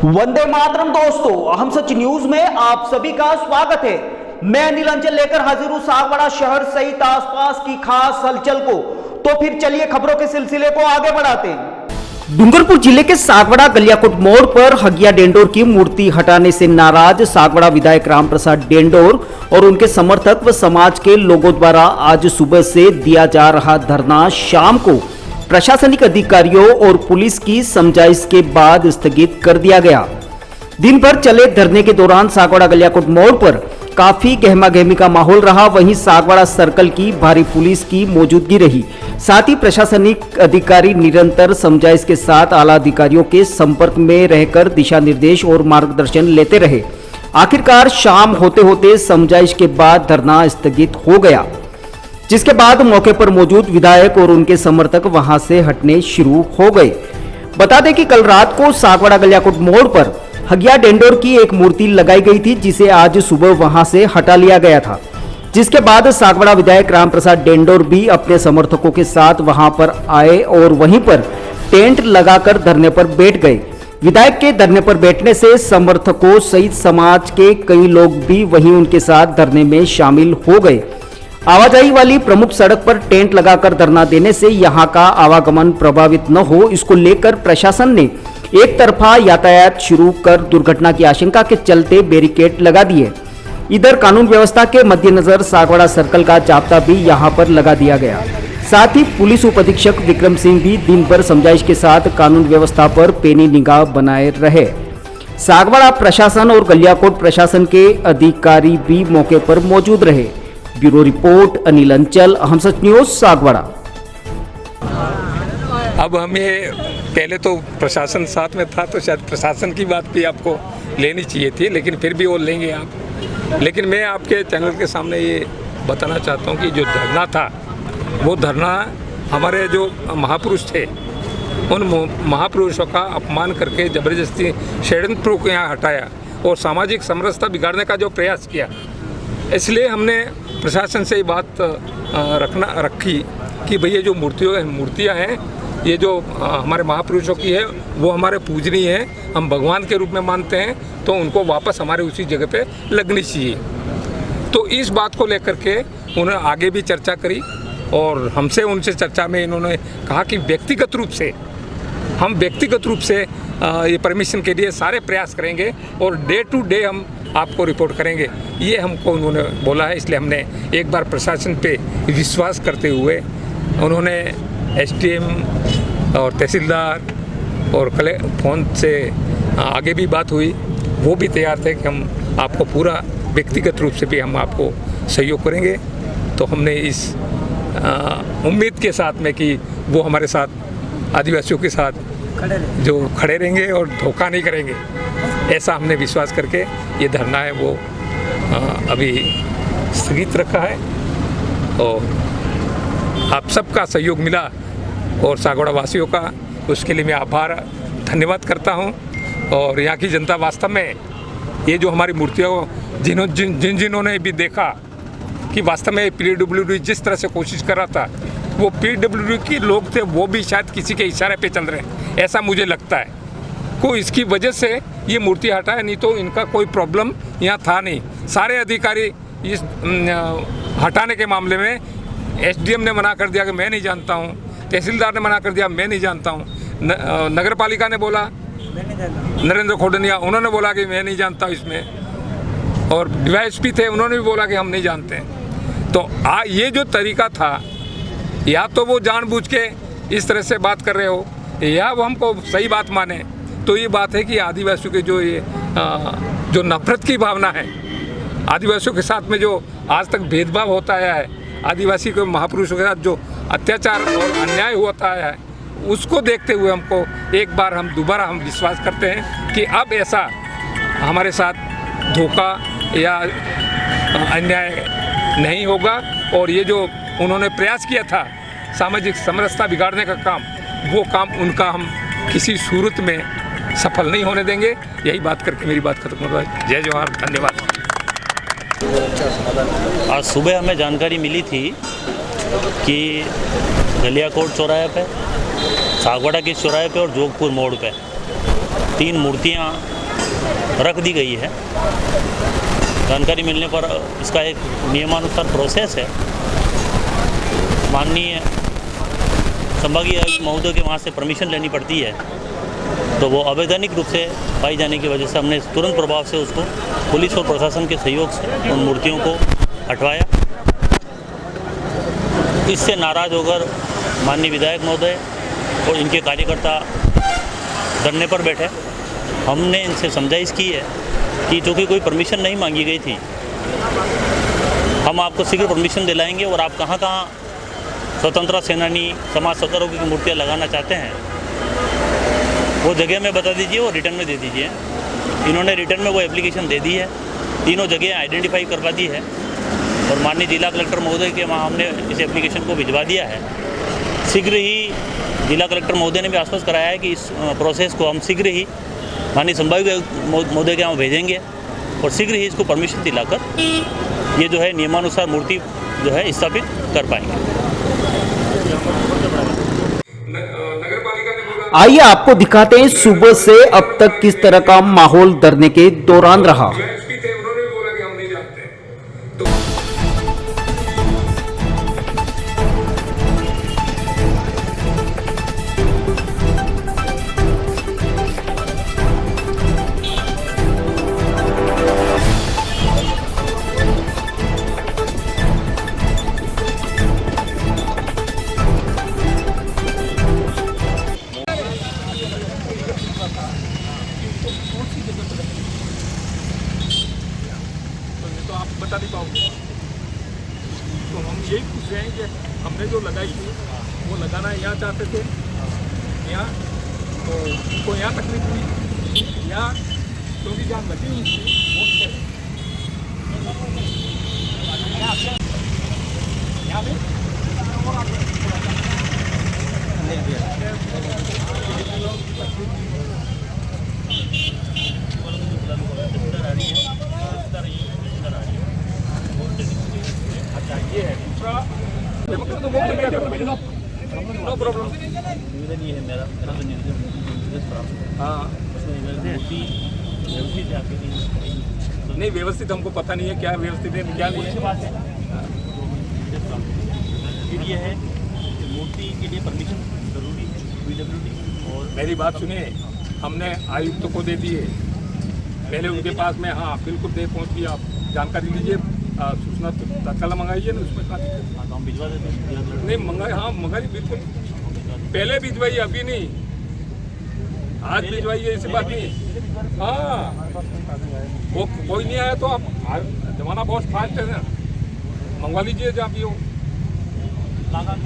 वंदे मातरम दोस्तों, हम सच न्यूज में आप सभी का स्वागत है। मैं अनिल अंचल लेकर हाजिर हूं सागवाड़ा शहर सहित आसपास की खास हलचल को। तो फिर चलिए खबरों के सिलसिले को आगे बढ़ाते हैं। डूंगरपुर जिले के सागवाड़ा गलियाकोट मोड़ पर हगिया डेंडोर की मूर्ति हटाने से नाराज सागवाड़ा विधायक राम प्रसाद डेंडोर और उनके समर्थक व समाज के लोगों द्वारा आज सुबह से दिया जा रहा धरना शाम को प्रशासनिक अधिकारियों और पुलिस की समझाइश के बाद स्थगित कर दिया गया। दिन भर चले धरने के दौरान सागवाड़ा गलियाकोट मोड़ पर काफी गहमा गहमी का माहौल रहा। वहीं सागवाड़ा सर्कल की भारी पुलिस की मौजूदगी रही। साथ ही प्रशासनिक अधिकारी निरंतर समझाइश के साथ आला अधिकारियों के संपर्क में रहकर दिशा निर्देश और मार्गदर्शन लेते रहे। आखिरकार शाम होते होते समझाइश के बाद धरना स्थगित हो गया, जिसके बाद मौके पर मौजूद विधायक और उनके समर्थक वहां से हटने शुरू हो गए। बता दें कि कल रात को सागवाड़ा गलियाकोट मोड़ पर हगिया डेंडोर की एक मूर्ति लगाई गई थी, जिसे आज सुबह वहां से हटा लिया गया था। जिसके बाद सागवाड़ा विधायक राम प्रसाद डेंडोर भी अपने समर्थकों के साथ वहां पर आए और वहीं पर टेंट लगाकर धरने पर बैठ गए। विधायक के धरने पर बैठने से समर्थकों सहित समाज के कई लोग भी वहीं उनके साथ धरने में शामिल हो गए। आवाजाही वाली प्रमुख सड़क पर टेंट लगाकर धरना देने से यहां का आवागमन प्रभावित न हो, इसको लेकर प्रशासन ने एक तरफा यातायात शुरू कर दुर्घटना की आशंका के चलते बैरिकेड लगा दिए। इधर कानून व्यवस्था के मद्देनजर सागवाड़ा सर्कल का जाब्ता भी यहां पर लगा दिया गया। साथ ही पुलिस उप अधीक्षक विक्रम सिंह भी दिन भर समझाइश के साथ कानून व्यवस्था पर पैनी निगाह बनाए रहे। सागवाड़ा प्रशासन और गलियाकोट प्रशासन के अधिकारी भी मौके पर मौजूद रहे। ब्यूरो रिपोर्ट अनिल अंचल, हम सच न्यूज सागवाड़ा। अब हमें पहले तो प्रशासन साथ में था तो शायद प्रशासन की बात भी आपको लेनी चाहिए थी, लेकिन फिर भी वो लेंगे आप। लेकिन मैं आपके चैनल के सामने ये बताना चाहता हूँ कि जो धरना था वो धरना हमारे जो महापुरुष थे उन महापुरुषों का अपमान करके ज़बरदस्ती षड्यंत्र को यहाँ हटाया और सामाजिक समरसता बिगाड़ने का जो प्रयास किया, इसलिए हमने प्रशासन से ये बात रखी कि भैया जो मूर्तियाँ हैं ये जो हमारे महापुरुषों की है वो हमारे पूजनीय हैं, हम भगवान के रूप में मानते हैं, तो उनको वापस हमारे उसी जगह पे लगनी चाहिए। तो इस बात को लेकर के उन्होंने आगे भी चर्चा करी और हमसे उनसे चर्चा में इन्होंने कहा कि व्यक्तिगत रूप से ये परमिशन के लिए सारे प्रयास करेंगे और डे टू डे हम आपको रिपोर्ट करेंगे, ये हमको उन्होंने बोला है। इसलिए हमने एक बार प्रशासन पे विश्वास करते हुए उन्होंने एसडीएम और तहसीलदार और फ़ोन से आगे भी बात हुई, वो भी तैयार थे कि हम आपको पूरा व्यक्तिगत रूप से भी हम आपको सहयोग करेंगे। तो हमने इस उम्मीद के साथ में कि वो हमारे साथ आदिवासियों के साथ जो खड़े रहेंगे और धोखा नहीं करेंगे, ऐसा हमने विश्वास करके ये धरना है वो अभी स्थगित रखा है। और आप सबका सहयोग मिला और सागवाड़ा वासियों का, उसके लिए मैं धन्यवाद करता हूँ। और यहाँ की जनता वास्तव में ये जो हमारी मूर्तियों जिन्होंने भी देखा कि वास्तव में पीडब्ल्यूडी जिस तरह से कोशिश कर रहा था, वो पीडब्ल्यूडी के लोग थे, वो भी शायद किसी के इशारे पे चल रहे हैं, ऐसा मुझे लगता है। को इसकी वजह से ये मूर्ति हटाया, नहीं तो इनका कोई प्रॉब्लम यहाँ था नहीं। सारे अधिकारी इस हटाने के मामले में एसडीएम ने मना कर दिया कि मैं नहीं जानता हूँ, तहसीलदार ने मना कर दिया मैं नहीं जानता हूँ, नगर पालिका ने बोला, नरेंद्र खोडनिया उन्होंने बोला कि मैं नहीं जानता इसमें, और डीवाईएसपी थे उन्होंने भी बोला कि हम नहीं जानते हैं। तो ये जो तरीका था, या तो वो जानबूझ के इस तरह से बात कर रहे हो या वो हमको सही बात माने, तो ये बात है कि आदिवासियों के जो नफरत की भावना है, आदिवासियों के साथ में जो आज तक भेदभाव होता आया है, आदिवासी के महापुरुषों के साथ जो अत्याचार और अन्याय होता आया है, उसको देखते हुए हमको एक बार दोबारा हम विश्वास करते हैं कि अब ऐसा हमारे साथ धोखा या अन्याय नहीं होगा। और ये जो उन्होंने प्रयास किया था सामाजिक समरसता बिगाड़ने का काम, वो काम उनका हम किसी सूरत में सफल नहीं होने देंगे। यही बात करके मेरी बात खत्म हो रहा है। जय जवाहर, धन्यवाद। आज सुबह हमें जानकारी मिली थी कि गलियाकोट चौराहे पे, सागवाड़ा के चौराहे पे और जोगपुर मोड़ पे 3 मूर्तियां रख दी गई है। जानकारी मिलने पर इसका एक नियमानुसार प्रोसेस है। माननीय संभागीय आयुक्त महोदय के वहाँ से परमिशन लेनी पड़ती है, तो वो अवैधानिक रूप से पाई जाने की वजह से हमने तुरंत प्रभाव से उसको पुलिस और प्रशासन के सहयोग से उन मूर्तियों को हटवाया। इससे नाराज़ होकर माननीय विधायक महोदय और इनके कार्यकर्ता धरने पर बैठे। हमने इनसे समझाइश की है कि चूँकि कोई परमिशन नहीं मांगी गई थी, हम आपको शीघ्र परमिशन दिलाएंगे और आप कहाँ कहाँ स्वतंत्रता सेनानी, समाज सुधारकों की मूर्तियाँ लगाना चाहते हैं वो जगह में बता दीजिए और रिटर्न में दे दीजिए। इन्होंने रिटर्न में वो एप्लीकेशन दे दी है, तीनों जगह आइडेंटिफाई करवा दी है और माननीय जिला कलेक्टर महोदय के वहाँ हमने इस एप्लीकेशन को भिजवा दिया है। शीघ्र ही जिला कलेक्टर महोदय ने भी आश्वस्त कराया है कि इस प्रोसेस को हम शीघ्र ही माननीय संभागीय महोदय के यहाँ भेजेंगे और शीघ्र ही इसको परमिशन दिलाकर ये जो है नियमानुसार मूर्ति जो है स्थापित कर पाएंगे। आइए आपको दिखाते हैं सुबह से अब तक किस तरह का माहौल धरने के दौरान रहा। बता नहीं पाऊंगा, तो हम यही पूछ रहे हैं कि हमने जो लगाई थी वो लगाना यहाँ चाहते थे, यहाँ तो उनको यहाँ तकलीफ हुई, यहाँ क्योंकि जहाँ लगी हुई थी वो यहाँ पे ये है दूसरा नो प्रॉब्लम। निवेदन ये है मेरा तो निवेदन हाँ नहीं व्यवस्थित हमको पता नहीं है क्या व्यवस्थित है क्या नहीं है। फिर ये है कि मूर्ति के लिए परमिशन जरूरी है PWD। और मेरी बात सुनिए, हमने आयुक्त को दे दिए पहले उनके पास में। हाँ बिल्कुल दे पहुँच गई, आप जानकारी लीजिए, सूचना तत्काल मंगाइए ना, उसमें कहा हम भिजवा देते हैं। नहीं मंगाई, हाँ मंगाई बिल्कुल, पहले भिजवाइए अभी नहीं, आज भिजवाइए, ऐसी बात नहीं। हाँ वो कोई नहीं आया तो आप, जमाना बहुत फास्ट है ना, मंगवा लीजिए जहाँ भी हो।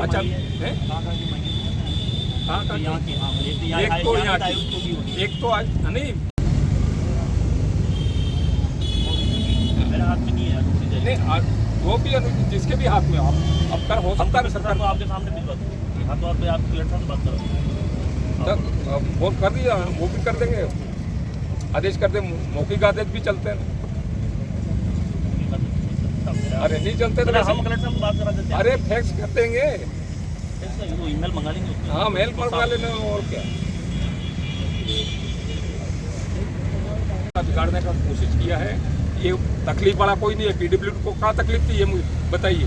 अच्छा है हाँ एक तो यहाँ की, एक तो आज नहीं मेरे हाथ में नहीं है नहीं, वो भी जिसके भी हाथ में आप अब कर हो सकता है। सरकार को आपके सामने भिजवा दूँ, हाँ तो आप कलेक्टर से बात करो, वो कर दिया, वो भी कर देंगे, आदेश कर दे, मौखिक आदेश भी चलते हैं। अरे नहीं चलते तो हम कलेक्टर से बात करा देते हैं। अरे फैक्स कर देंगे, ईमेल मंगा लेंगे। हाँ मेल मंगवा लेना, और क्या बिगाड़ने का कोशिश किया है। ये तकलीफ वाला कोई नहीं है, PWD को क्या तकलीफ थी ये मुझे बताइए,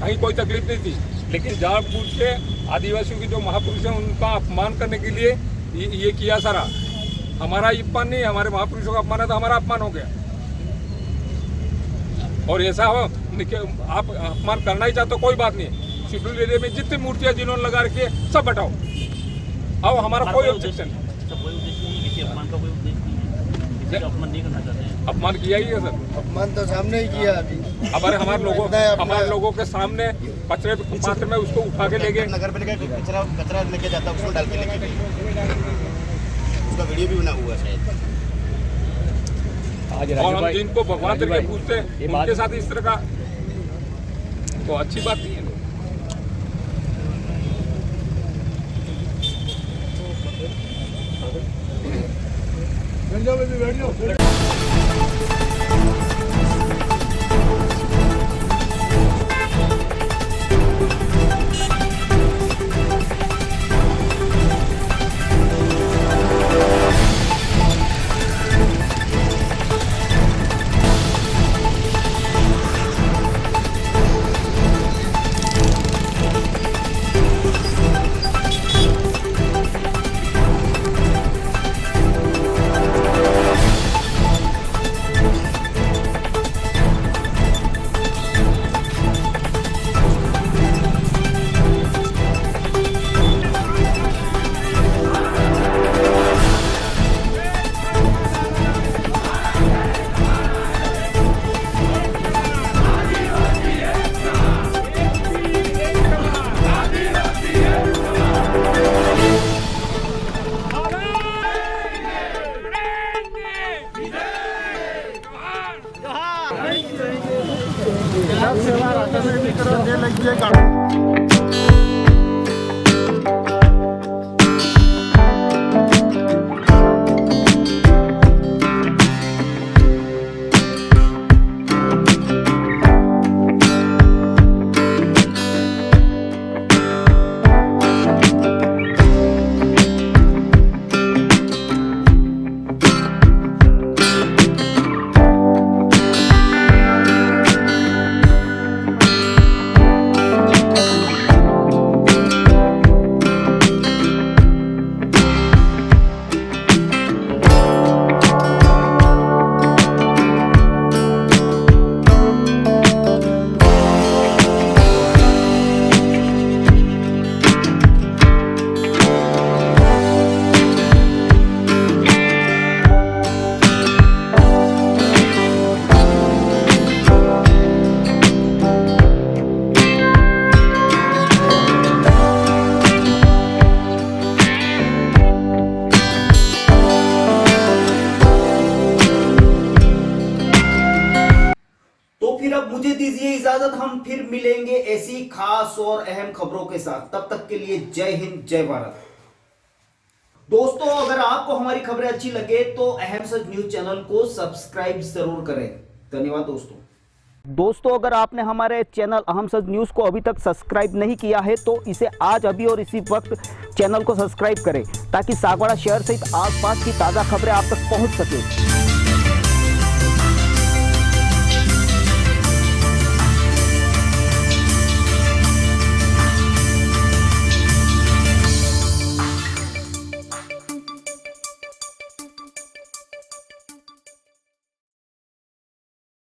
कहीं कोई तकलीफ नहीं थी, लेकिन जानबूझ के आदिवासियों की जो महापुरुष हैं उनका अपमान करने के लिए ये किया सारा। हमारा अपमान नहीं, हमारे महापुरुषों का अपमान है तो हमारा अपमान हो गया। और ऐसा हो आप अपमान करना ही चाहते हो कोई बात नहीं, शेड्यूल एरिया में जितनी मूर्तियां जिन्होंने लगा रखी है सब हटाओ, आओ, हमारा कोई ऑब्जेक्शन नहीं। अपमान नहीं करना चाहते हैं। अपमान किया ही है सर, अपमान तो सामने ही किया अभी। हमारे हमारे लोगों के सामने कचरे पात्र में उसको उठा के ले गए। नगर पालिका कचरा लेके जाता है, उसको डाल के लेके गए, उसका वीडियो भी बना हुआ है शायद। और हम जिनको भगवान करके पूछते हैं उनके साथ इस तरह का तो अच्छी बात नहीं है। फिर अब मुझे दीजिए इजाजत, हम फिर मिलेंगे ऐसी खास और अहम खबरों के साथ। तब तक के लिए जय हिंद, जय भारत। दोस्तों, अगर आपको हमारी खबरें अच्छी लगे तो अहम सच न्यूज चैनल को सब्सक्राइब जरूर करें। धन्यवाद दोस्तों, अगर आपने हमारे चैनल अहम सच न्यूज को अभी तक सब्सक्राइब नहीं किया है तो इसे आज अभी और इसी वक्त चैनल को सब्सक्राइब करें ताकि सागवाड़ा शहर सहित आसपास की ताजा खबरें आप तक पहुंच सके।